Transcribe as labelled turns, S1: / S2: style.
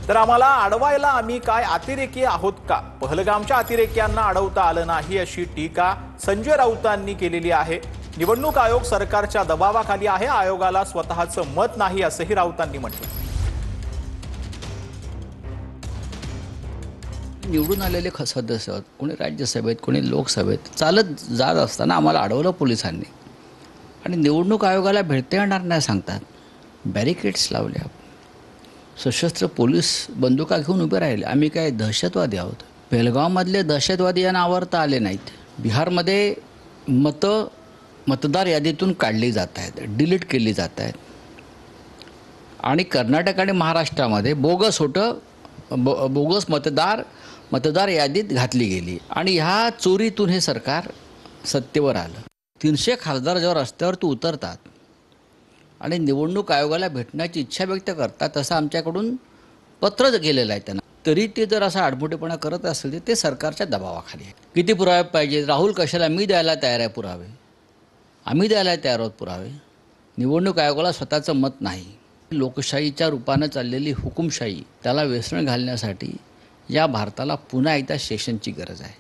S1: तर आम्हाला अडवायला आम्ही काय अतिरेकी आहोत का? पहलगामच्या अतिरेक्यांना अडवता आलं नाही अशी टीका संजय राऊतांनी केलेली आहे। निवडणूक आयोग सरकारच्या दबावाखाली आहे, आयोगाला स्वतःचं मत नाही असंही राऊतांनी म्हटलं।
S2: निवडून आलेले सदस्य कोणी राज्यसभेत कोणी लोकसभेत चालत जात असताना आम्हाला अडवलं पोलिसांनी आणि निवडणूक आयोगाला भेटता येणार नाही सांगतात। बॅरिकेड्स लावल्या, सशस्त्र पोलीस बंदुका घेऊन उभे राहिले। आम्ही काय दहशतवादी आहोत? पेहलगावमधले दहशतवादी यांना आवरता आले नाहीत। बिहारमध्ये मतदार यादीतून काढली जात आहेत, डिलीट केली जात आहेत आणि कर्नाटक आणि महाराष्ट्रामध्ये बोगस मतदार यादीत घातली गेली आणि ह्या चोरीतून हे सरकार सत्तेवर आलं। 300 खासदार जेव्हा रस्त्यावरती उतरतात आणि निवडणूक आयोगाला भेटण्याची इच्छा व्यक्त करतात, तसं आमच्याकडून पत्र गेलेलं आहे त्यांना, तरी ते जर असा आडमुठेपणा करत असेल तर ते सरकारच्या दबावाखाली आहे। किती पुरावे पाहिजे? राहुल कशाला? मी द्यायला तयार आहे पुरावे, आम्ही द्यायला तयार आहोत पुरावे। निवडणूक आयोगाला स्वतःचं मत नाही। लोकशाहीच्या रूपानं चाललेली हुकुमशाही त्याला वेसण घालण्यासाठी या भारताला पुन्हा एकदा सेशनची गरज आहे।